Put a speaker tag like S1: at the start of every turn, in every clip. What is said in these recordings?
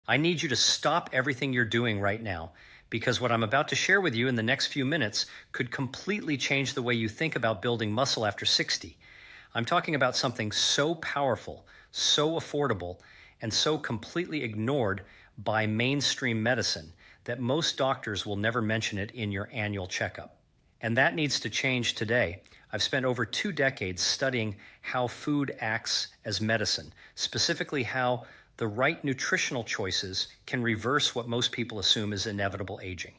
S1: I need you to stop everything you're doing right now, because what I'm about to share with you in the next few minutes could completely change the way you think about building muscle after 60. I'm talking about something so powerful, so affordable, and so completely ignored by mainstream medicine that most doctors will never mention it in your annual checkup. And that needs to change today. I've spent over 2 decades studying how food acts as medicine, specifically how the right nutritional choices can reverse what most people assume is inevitable aging.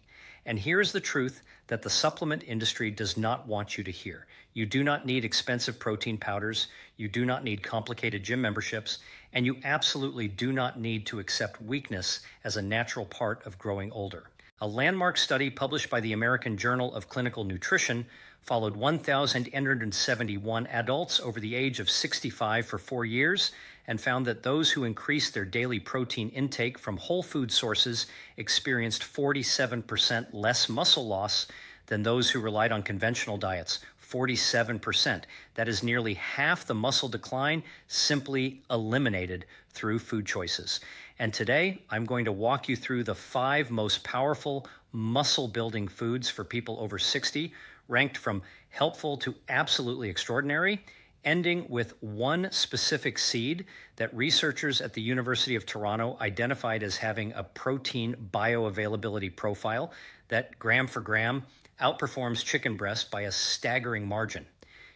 S1: And here's the truth that the supplement industry does not want you to hear. You do not need expensive protein powders, you do not need complicated gym memberships, and you absolutely do not need to accept weakness as a natural part of growing older. A landmark study published by the American Journal of Clinical Nutrition followed 1,871 adults over the age of 65 for 4 years and found that those who increased their daily protein intake from whole food sources experienced 47% less muscle loss than those who relied on conventional diets. 47%. That is nearly half the muscle decline simply eliminated through food choices. And today, I'm going to walk you through the 5 most powerful muscle-building foods for people over 60, ranked from helpful to absolutely extraordinary, ending with one specific seed that researchers at the University of Toronto identified as having a protein bioavailability profile that, gram for gram, outperforms chicken breast by a staggering margin.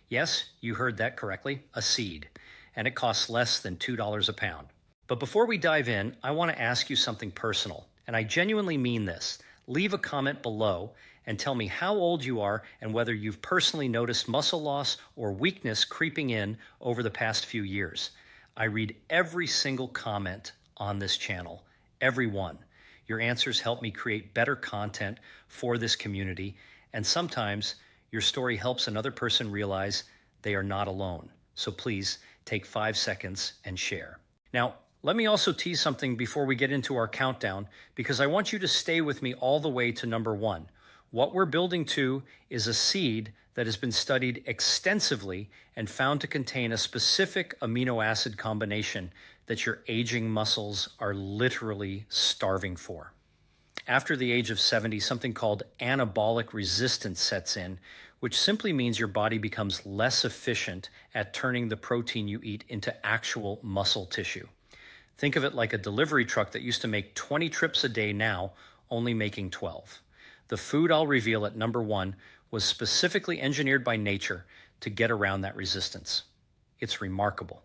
S1: Yes, you heard that correctly, a seed, and it costs less than $2 a pound. But before we dive in, I want to ask you something personal, and I genuinely mean this. Leave a comment below and tell me how old you are and whether you've personally noticed muscle loss or weakness creeping in over the past few years. I read every single comment on this channel, every one. Your answers help me create better content for this community, and sometimes your story helps another person realize they are not alone. So please take 5 seconds and share. Now, let me also tease something before we get into our countdown, because I want you to stay with me all the way to number 1. What we're building to is a seed that has been studied extensively and found to contain a specific amino acid combination that your aging muscles are literally starving for. After the age of 70, something called anabolic resistance sets in, which simply means your body becomes less efficient at turning the protein you eat into actual muscle tissue. Think of it like a delivery truck that used to make 20 trips a day now, only making 12. The food I'll reveal at number 1 was specifically engineered by nature to get around that resistance. It's remarkable.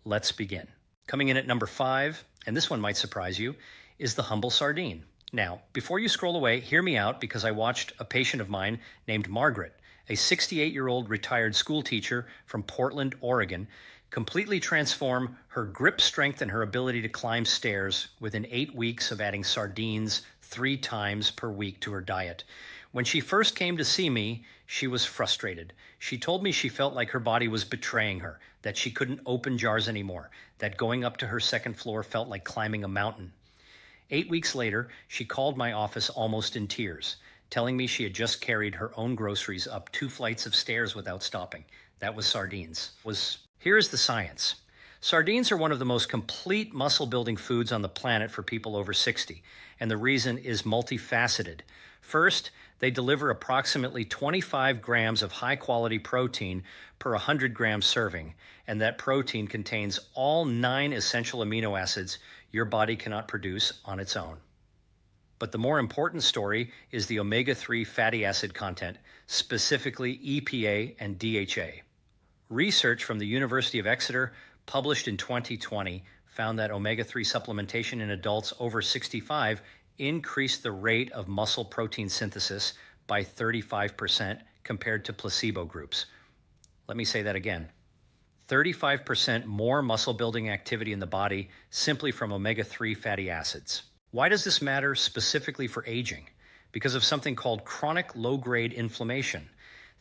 S1: Let's begin. Coming in at number 5, and this one might surprise you, is the humble sardine. Now, before you scroll away, hear me out, because I watched a patient of mine named Margaret, a 68-year-old retired school teacher from Portland, Oregon, completely transform her grip strength and her ability to climb stairs within 8 weeks of adding sardines 3 times per week to her diet. When she first came to see me, she was frustrated. She told me she felt like her body was betraying her, that she couldn't open jars anymore, that going up to her second floor felt like climbing a mountain. 8 weeks later, she called my office almost in tears, telling me she had just carried her own groceries up 2 flights of stairs without stopping. That was sardines. Here's the science. Sardines are one of the most complete muscle-building foods on the planet for people over 60, and the reason is multifaceted. First, they deliver approximately 25 grams of high-quality protein per 100-gram serving, and that protein contains all 9 essential amino acids your body cannot produce on its own. But the more important story is the omega-3 fatty acid content, specifically EPA and DHA. Research from the University of Exeter, published in 2020, found that omega-3 supplementation in adults over 65 increased the rate of muscle protein synthesis by 35% compared to placebo groups. Let me say that again. 35% more muscle building activity in the body simply from omega-3 fatty acids. Why does this matter specifically for aging? Because of something called chronic low-grade inflammation.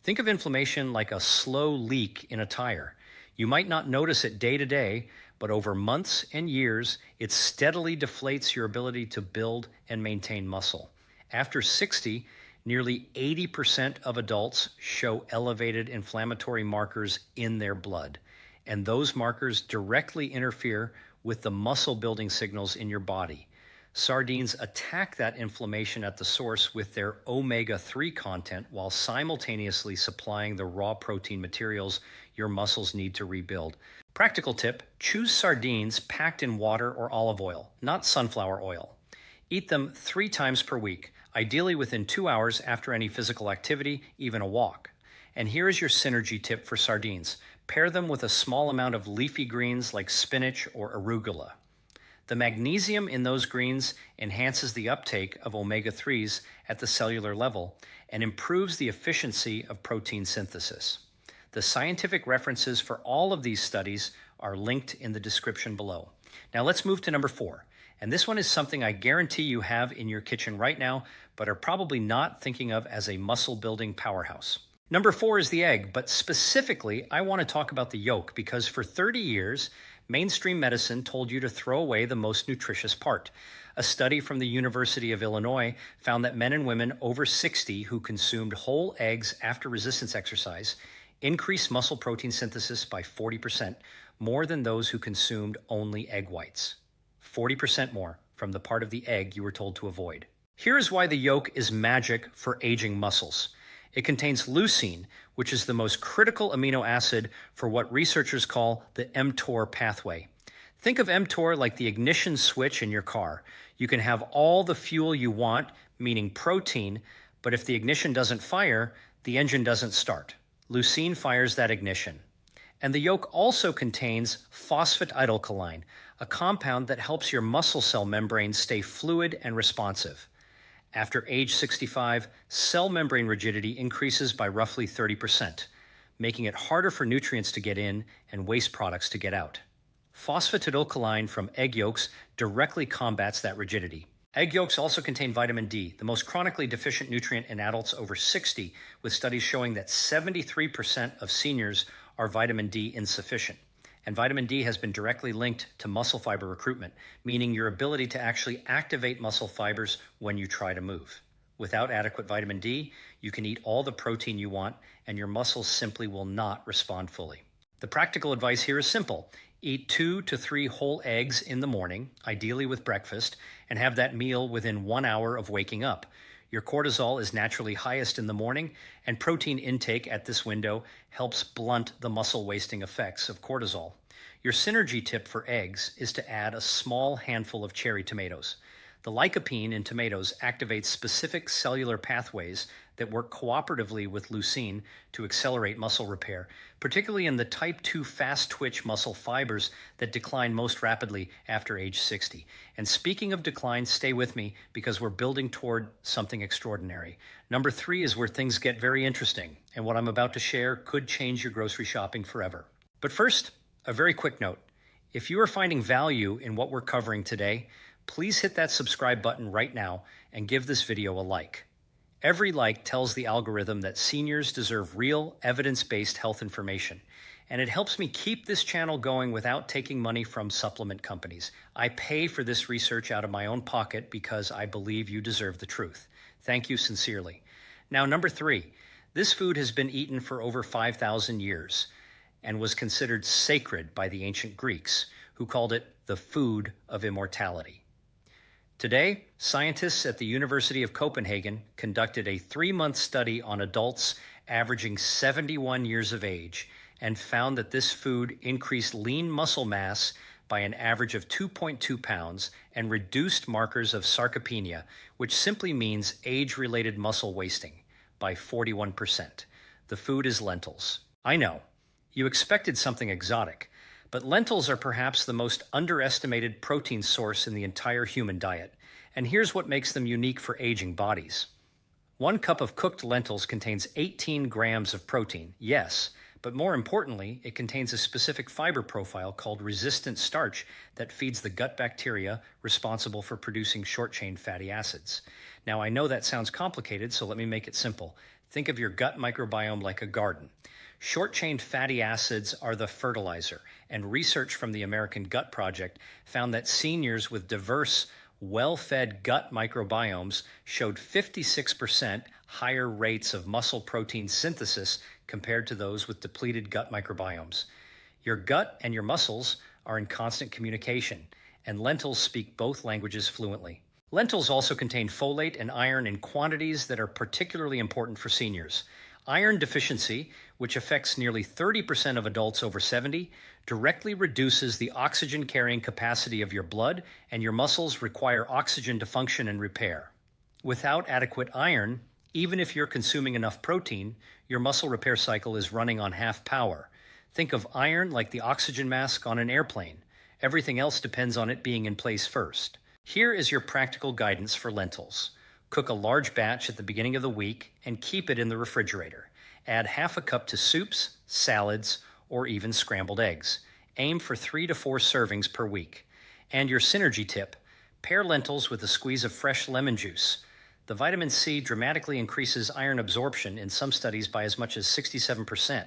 S1: Think of inflammation like a slow leak in a tire. You might not notice it day to day, but over months and years, it steadily deflates your ability to build and maintain muscle. After 60, nearly 80% of adults show elevated inflammatory markers in their blood, and those markers directly interfere with the muscle building signals in your body. Sardines attack that inflammation at the source with their omega-3 content while simultaneously supplying the raw protein materials your muscles need to rebuild. Practical tip, choose sardines packed in water or olive oil, not sunflower oil. Eat them 3 times per week, ideally within 2 hours after any physical activity, even a walk. And here is your synergy tip for sardines. Pair them with a small amount of leafy greens like spinach or arugula. The magnesium in those greens enhances the uptake of omega-3s at the cellular level and improves the efficiency of protein synthesis. The scientific references for all of these studies are linked in the description below. Now let's move to number 4. And this one is something I guarantee you have in your kitchen right now, but are probably not thinking of as a muscle-building powerhouse. Number 4 is the egg, but specifically, I want to talk about the yolk because for 30 years, mainstream medicine told you to throw away the most nutritious part. A study from the University of Illinois found that men and women over 60 who consumed whole eggs after resistance exercise increased muscle protein synthesis by 40%, more than those who consumed only egg whites. 40% more from the part of the egg you were told to avoid. Here is why the yolk is magic for aging muscles. It contains leucine, which is the most critical amino acid for what researchers call the mTOR pathway. Think of mTOR like the ignition switch in your car. You can have all the fuel you want, meaning protein, but if the ignition doesn't fire, the engine doesn't start. Leucine fires that ignition. And the yolk also contains phosphatidylcholine, a compound that helps your muscle cell membranes stay fluid and responsive. After age 65, cell membrane rigidity increases by roughly 30%, making it harder for nutrients to get in and waste products to get out. Phosphatidylcholine from egg yolks directly combats that rigidity. Egg yolks also contain vitamin D, the most chronically deficient nutrient in adults over 60, with studies showing that 73% of seniors are vitamin D insufficient. And vitamin D has been directly linked to muscle fiber recruitment, meaning your ability to actually activate muscle fibers when you try to move. Without adequate vitamin D, you can eat all the protein you want, and your muscles simply will not respond fully. The practical advice here is simple. Eat 2 to 3 whole eggs in the morning, ideally with breakfast, and have that meal within 1 hour of waking up. Your cortisol is naturally highest in the morning, and protein intake at this window helps blunt the muscle wasting effects of cortisol. Your synergy tip for eggs is to add a small handful of cherry tomatoes. The lycopene in tomatoes activates specific cellular pathways that work cooperatively with leucine to accelerate muscle repair, particularly in the type 2 fast-twitch muscle fibers that decline most rapidly after age 60. And speaking of decline, stay with me because we're building toward something extraordinary. Number 3 is where things get very interesting, and what I'm about to share could change your grocery shopping forever. But first, a very quick note. If you are finding value in what we're covering today, please hit that subscribe button right now and give this video a like. Every like tells the algorithm that seniors deserve real, evidence-based health information, and it helps me keep this channel going without taking money from supplement companies. I pay for this research out of my own pocket because I believe you deserve the truth. Thank you sincerely. Now, number 3, this food has been eaten for over 5,000 years and was considered sacred by the ancient Greeks, who called it the food of immortality. Today, scientists at the University of Copenhagen conducted a 3-month study on adults averaging 71 years of age and found that this food increased lean muscle mass by an average of 2.2 pounds and reduced markers of sarcopenia, which simply means age-related muscle wasting, by 41%. The food is lentils. I know, you expected something exotic, but lentils are perhaps the most underestimated protein source in the entire human diet, and here's what makes them unique for aging bodies. 1 cup of cooked lentils contains 18 grams of protein, yes, but more importantly, it contains a specific fiber profile called resistant starch that feeds the gut bacteria responsible for producing short-chain fatty acids. Now, I know that sounds complicated, so let me make it simple. Think of your gut microbiome like a garden. Short-chain fatty acids are the fertilizer, and research from the American Gut Project found that seniors with diverse, well-fed gut microbiomes showed 56% higher rates of muscle protein synthesis compared to those with depleted gut microbiomes. Your gut and your muscles are in constant communication, and lentils speak both languages fluently. Lentils also contain folate and iron in quantities that are particularly important for seniors. Iron deficiency, which affects nearly 30% of adults over 70, directly reduces the oxygen carrying capacity of your blood, and your muscles require oxygen to function and repair. Without adequate iron, even if you're consuming enough protein, your muscle repair cycle is running on half power. Think of iron like the oxygen mask on an airplane. Everything else depends on it being in place first. Here is your practical guidance for lentils. Cook a large batch at the beginning of the week and keep it in the refrigerator. Add half a cup to soups, salads, or even scrambled eggs. Aim for 3 to 4 servings per week. And your synergy tip: pair lentils with a squeeze of fresh lemon juice. The vitamin C dramatically increases iron absorption in some studies by as much as 67%.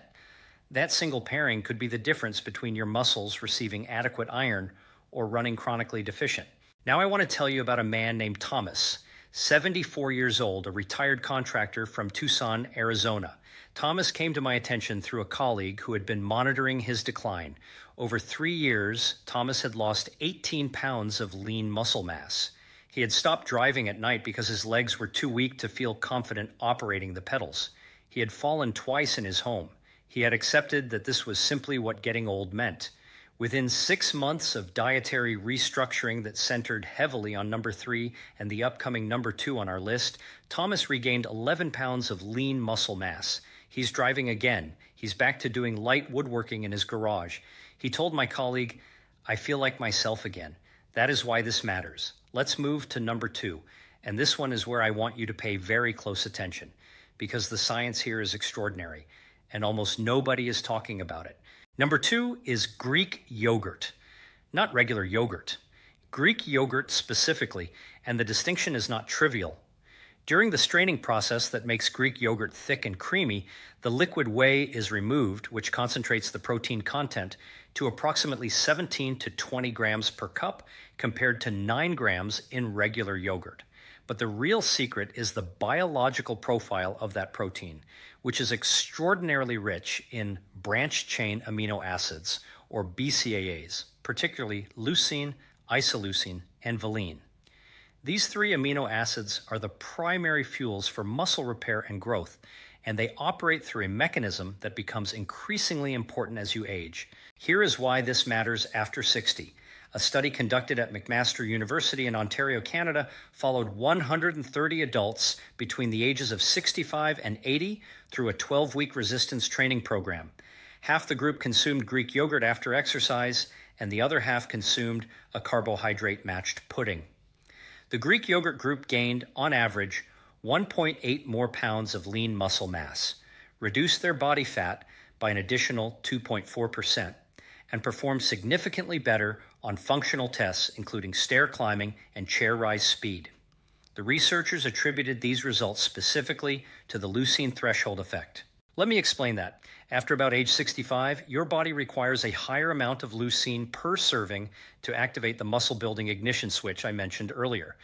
S1: That single pairing could be the difference between your muscles receiving adequate iron or running chronically deficient. Now I want to tell you about a man named Thomas, 74 years old, a retired contractor from Tucson, Arizona. Thomas came to my attention through a colleague who had been monitoring his decline. Over 3 years, Thomas had lost 18 pounds of lean muscle mass. He had stopped driving at night because his legs were too weak to feel confident operating the pedals. He had fallen twice in his home. He had accepted that this was simply what getting old meant. Within 6 months of dietary restructuring that centered heavily on number 3 and the upcoming number 2 on our list, Thomas regained 11 pounds of lean muscle mass. He's driving again. He's back to doing light woodworking in his garage. He told my colleague, "I feel like myself again. That is why this matters." Let's move to number 2. And this one is where I want you to pay very close attention, because the science here is extraordinary, and almost nobody is talking about it. Number 2 is Greek yogurt, not regular yogurt. Greek yogurt specifically, and the distinction is not trivial. During the straining process that makes Greek yogurt thick and creamy, the liquid whey is removed, which concentrates the protein content to approximately 17 to 20 grams per cup, compared to 9 grams in regular yogurt. But the real secret is the biological profile of that protein, which is extraordinarily rich in branched-chain amino acids, or BCAAs, particularly leucine, isoleucine, and valine. These 3 amino acids are the primary fuels for muscle repair and growth, and they operate through a mechanism that becomes increasingly important as you age. Here is why this matters after 60. A study conducted at McMaster University in Ontario, Canada, followed 130 adults between the ages of 65 and 80 through a 12-week resistance training program. Half the group consumed Greek yogurt after exercise, and the other half consumed a carbohydrate-matched pudding. The Greek yogurt group gained, on average, 1.8 more pounds of lean muscle mass, reduced their body fat by an additional 2.4%, and performed significantly better on functional tests, including stair climbing and chair rise speed. The researchers attributed these results specifically to the leucine threshold effect. Let me explain that. After about age 65, your body requires a higher amount of leucine per serving to activate the muscle-building ignition switch I mentioned earlier.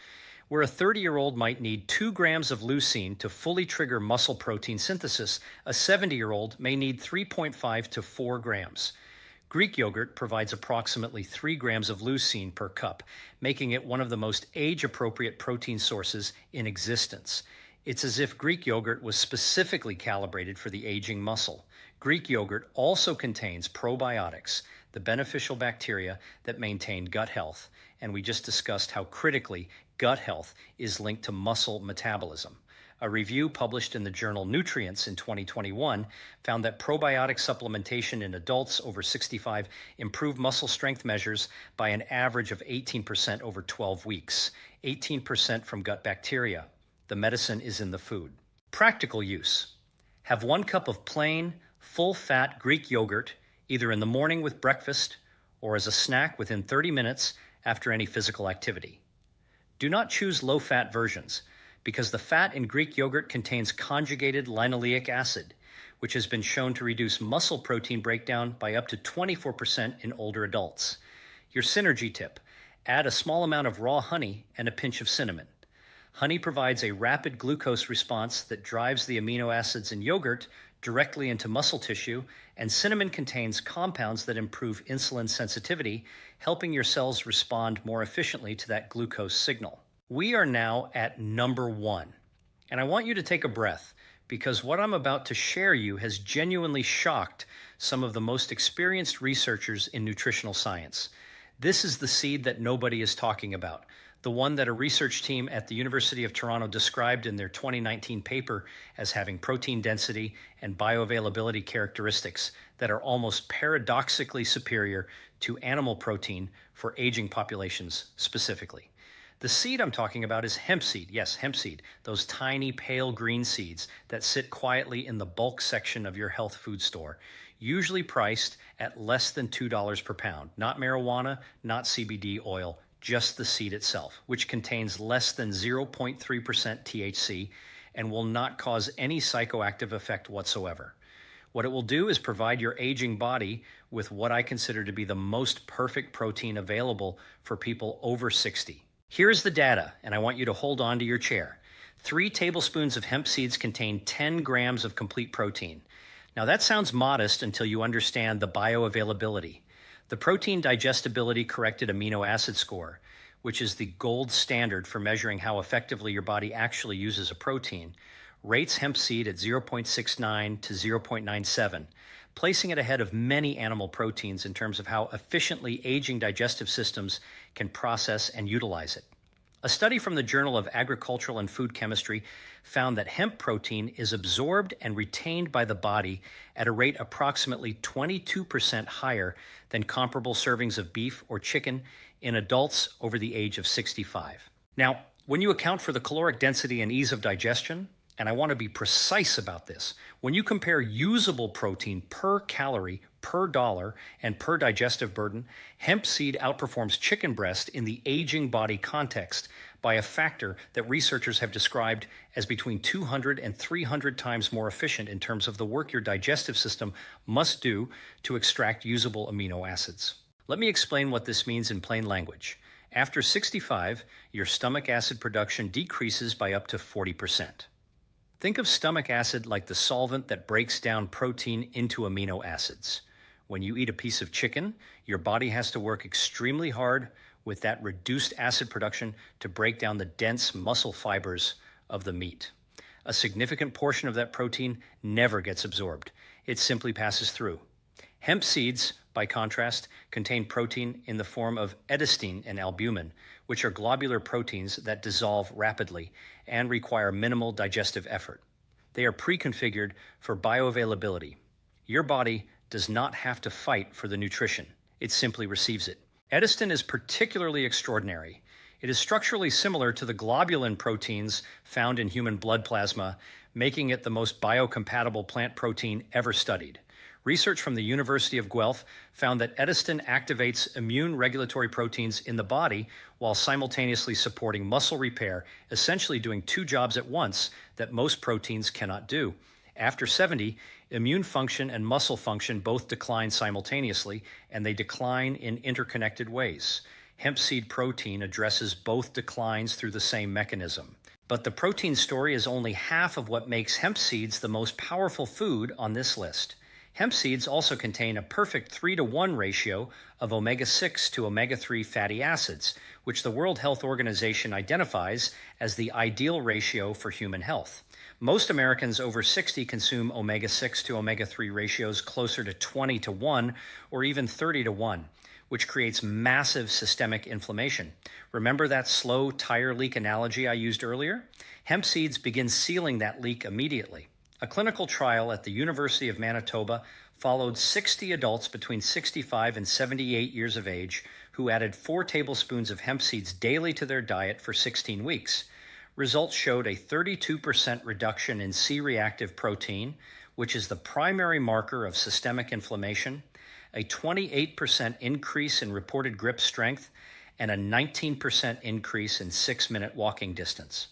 S1: Where a 30-year-old might need 2 grams of leucine to fully trigger muscle protein synthesis, a 70-year-old may need 3.5 to 4 grams. Greek yogurt provides approximately 3 grams of leucine per cup, making it one of the most age-appropriate protein sources in existence. It's as if Greek yogurt was specifically calibrated for the aging muscle. Greek yogurt also contains probiotics, the beneficial bacteria that maintain gut health, and we just discussed how critically gut health is linked to muscle metabolism. A review published in the journal Nutrients in 2021 found that probiotic supplementation in adults over 65 improved muscle strength measures by an average of 18% over 12 weeks, 18% from gut bacteria. The medicine is in the food. Practical use. Have 1 cup of plain, full-fat Greek yogurt, either in the morning with breakfast or as a snack within 30 minutes after any physical activity. Do not choose low-fat versions, because the fat in Greek yogurt contains conjugated linoleic acid, which has been shown to reduce muscle protein breakdown by up to 24% in older adults. Your synergy tip: add a small amount of raw honey and a pinch of cinnamon. Honey provides a rapid glucose response that drives the amino acids in yogurt directly into muscle tissue, and cinnamon contains compounds that improve insulin sensitivity, helping your cells respond more efficiently to that glucose signal. We are now at number 1, and I want you to take a breath because what I'm about to share you has genuinely shocked some of the most experienced researchers in nutritional science. This is the seed that nobody is talking about, the one that a research team at the University of Toronto described in their 2019 paper as having protein density and bioavailability characteristics that are almost paradoxically superior to animal protein for aging populations specifically. The seed I'm talking about is hemp seed. Yes, hemp seed, those tiny pale green seeds that sit quietly in the bulk section of your health food store, usually priced at less than $2 per pound. Not marijuana, not CBD oil, just the seed itself, which contains less than 0.3% THC and will not cause any psychoactive effect whatsoever. What it will do is provide your aging body with what I consider to be the most perfect protein available for people over 60. Here's the data, and I want you to hold on to your chair. 3 tablespoons of hemp seeds contain 10 grams of complete protein. Now that sounds modest until you understand the bioavailability. The protein digestibility corrected amino acid score, which is the gold standard for measuring how effectively your body actually uses a protein, rates hemp seed at 0.69 to 0.97, placing it ahead of many animal proteins in terms of how efficiently aging digestive systems can process and utilize it. A study from the Journal of Agricultural and Food Chemistry found that hemp protein is absorbed and retained by the body at a rate approximately 22% higher than comparable servings of beef or chicken in adults over the age of 65. Now, when you account for the caloric density and ease of digestion, and I want to be precise about this, when you compare usable protein per calorie, per dollar, and per digestive burden, hemp seed outperforms chicken breast in the aging body context by a factor that researchers have described as between 200 and 300 times more efficient in terms of the work your digestive system must do to extract usable amino acids. Let me explain what this means in plain language. After 65, your stomach acid production decreases by up to 40%. Think of stomach acid like the solvent that breaks down protein into amino acids. When you eat a piece of chicken, your body has to work extremely hard with that reduced acid production to break down the dense muscle fibers of the meat. A significant portion of that protein never gets absorbed. It simply passes through. Hemp seeds, by contrast, contain protein in the form of edestine and albumin, which are globular proteins that dissolve rapidly and require minimal digestive effort. They are pre-configured for bioavailability. Your body does not have to fight for the nutrition. It simply receives it. Edestine is particularly extraordinary. It is structurally similar to the globulin proteins found in human blood plasma, making it the most biocompatible plant protein ever studied. Research from the University of Guelph found that edestine activates immune regulatory proteins in the body while simultaneously supporting muscle repair, essentially doing 2 jobs at once that most proteins cannot do. After 70, immune function and muscle function both decline simultaneously, and they decline in interconnected ways. Hemp seed protein addresses both declines through the same mechanism. But the protein story is only half of what makes hemp seeds the most powerful food on this list. Hemp seeds also contain a perfect 3-to-1 ratio of omega-6 to omega-3 fatty acids, which the World Health Organization identifies as the ideal ratio for human health. Most Americans over 60 consume omega-6 to omega-3 ratios closer to 20-to-1 or even 30-to-1, which creates massive systemic inflammation. Remember that slow tire leak analogy I used earlier? Hemp seeds begin sealing that leak immediately. A clinical trial at the University of Manitoba followed 60 adults between 65 and 78 years of age who added 4 tablespoons of hemp seeds daily to their diet for 16 weeks. Results showed a 32% reduction in C-reactive protein, which is the primary marker of systemic inflammation, a 28% increase in reported grip strength, and a 19% increase in 6-minute walking distance.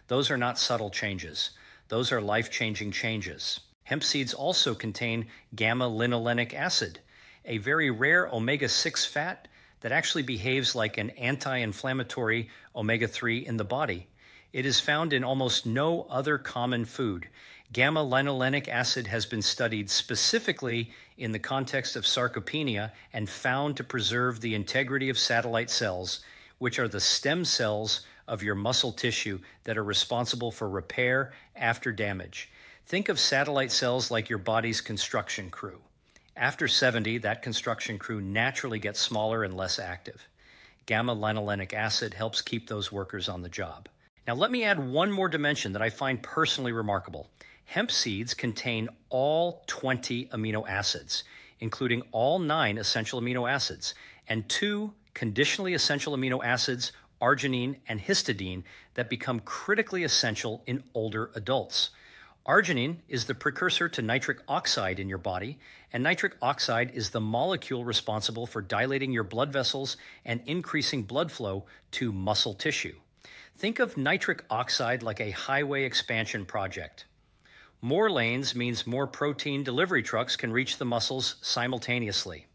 S1: Those are not subtle changes. Those are life-changing changes. Hemp seeds also contain gamma-linolenic acid, a very rare omega-6 fat that actually behaves like an anti-inflammatory omega-3 in the body. It is found in almost no other common food. Gamma-linolenic acid has been studied specifically in the context of sarcopenia and found to preserve the integrity of satellite cells, which are the stem cells of your muscle tissue that are responsible for repair after damage. Think of satellite cells like your body's construction crew. After 70, that construction crew naturally gets smaller and less active. Gamma-linolenic acid helps keep those workers on the job. Now let me add one more dimension that I find personally remarkable. Hemp seeds contain all 20 amino acids, including all 9 essential amino acids, and 2 conditionally essential amino acids, arginine and histidine, that become critically essential in older adults. Arginine is the precursor to nitric oxide in your body, and nitric oxide is the molecule responsible for dilating your blood vessels and increasing blood flow to muscle tissue. Think of nitric oxide like a highway expansion project. More lanes means more protein delivery trucks can reach the muscles simultaneously.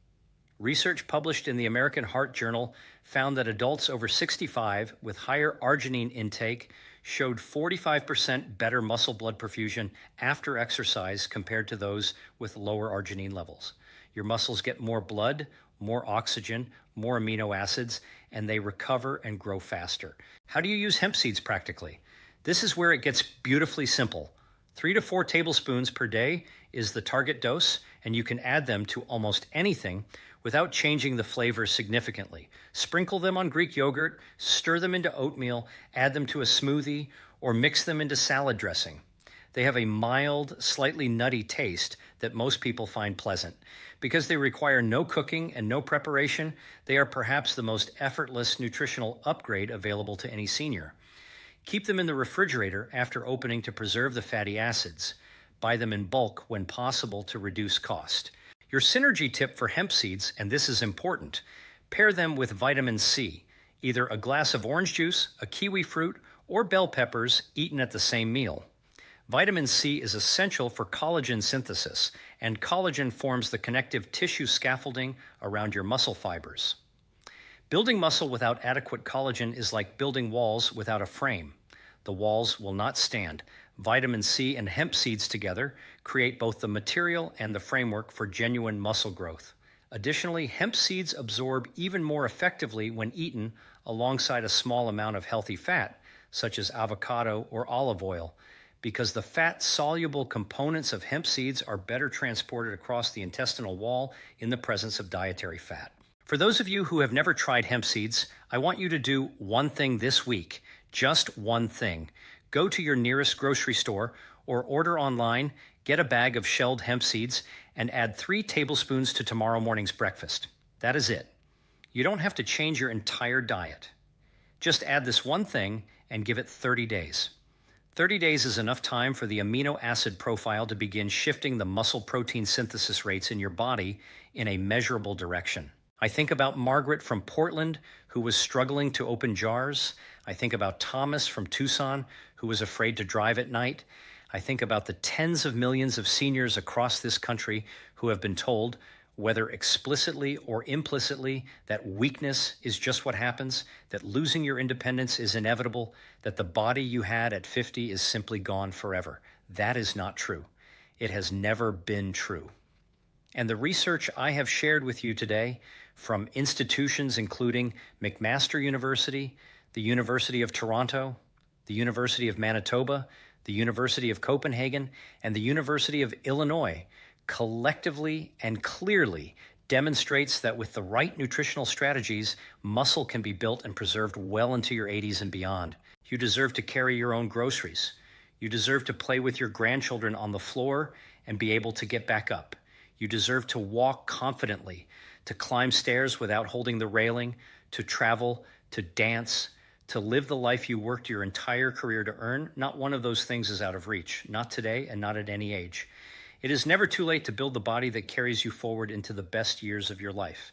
S1: Research published in the American Heart Journal found that adults over 65 with higher arginine intake showed 45% better muscle blood perfusion after exercise compared to those with lower arginine levels. Your muscles get more blood, more oxygen, more amino acids, and they recover and grow faster. How do you use hemp seeds practically? This is where it gets beautifully simple. 3 to 4 tablespoons per day is the target dose, and you can add them to almost anything without changing the flavor significantly. Sprinkle them on Greek yogurt, stir them into oatmeal, add them to a smoothie, or mix them into salad dressing. They have a mild, slightly nutty taste that most people find pleasant. Because they require no cooking and no preparation, they are perhaps the most effortless nutritional upgrade available to any senior. Keep them in the refrigerator after opening to preserve the fatty acids. Buy them in bulk when possible to reduce cost. Your synergy tip for hemp seeds, and this is important, pair them with vitamin C, either a glass of orange juice, a kiwi fruit, or bell peppers eaten at the same meal. Vitamin C is essential for collagen synthesis, and collagen forms the connective tissue scaffolding around your muscle fibers. Building muscle without adequate collagen is like building walls without a frame. The walls will not stand. Vitamin C and hemp seeds together create both the material and the framework for genuine muscle growth. Additionally, hemp seeds absorb even more effectively when eaten alongside a small amount of healthy fat, such as avocado or olive oil, because the fat-soluble components of hemp seeds are better transported across the intestinal wall in the presence of dietary fat. For those of you who have never tried hemp seeds, I want you to do one thing this week, just one thing. Go to your nearest grocery store or order online, get a bag of shelled hemp seeds, and add 3 tablespoons to tomorrow morning's breakfast. That is it. You don't have to change your entire diet. Just add this one thing and give it 30 days. 30 days is enough time for the amino acid profile to begin shifting the muscle protein synthesis rates in your body in a measurable direction. I think about Margaret from Portland, who was struggling to open jars. I think about Thomas from Tucson, who was afraid to drive at night. I think about the tens of millions of seniors across this country who have been told, whether explicitly or implicitly, that weakness is just what happens, that losing your independence is inevitable, that the body you had at 50 is simply gone forever. That is not true. It has never been true. And the research I have shared with you today from institutions including McMaster University, the University of Toronto, the University of Manitoba, the University of Copenhagen, and the University of Illinois collectively and clearly demonstrates that with the right nutritional strategies, muscle can be built and preserved well into your 80s and beyond. You deserve to carry your own groceries. You deserve to play with your grandchildren on the floor and be able to get back up. You deserve to walk confidently, to climb stairs without holding the railing, to travel, to dance, to live the life you worked your entire career to earn. Not one of those things is out of reach, not today and not at any age. It is never too late to build the body that carries you forward into the best years of your life.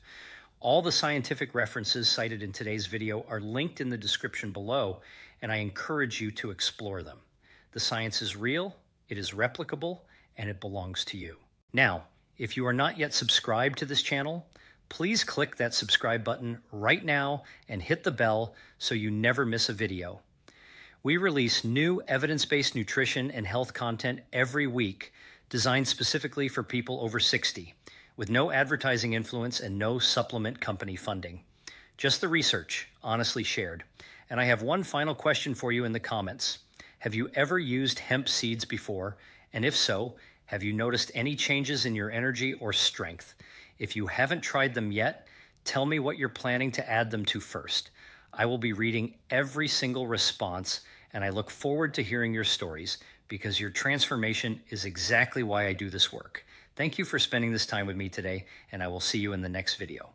S1: All the scientific references cited in today's video are linked in the description below, and I encourage you to explore them. The science is real, it is replicable, and it belongs to you. Now, if you are not yet subscribed to this channel, please click that subscribe button right now and hit the bell so you never miss a video. We release new evidence-based nutrition and health content every week, designed specifically for people over 60, with no advertising influence and no supplement company funding. Just the research, honestly shared. And I have one final question for you in the comments. Have you ever used hemp seeds before? And if so, have you noticed any changes in your energy or strength? If you haven't tried them yet, tell me what you're planning to add them to first. I will be reading every single response, and I look forward to hearing your stories because your transformation is exactly why I do this work. Thank you for spending this time with me today, and I will see you in the next video.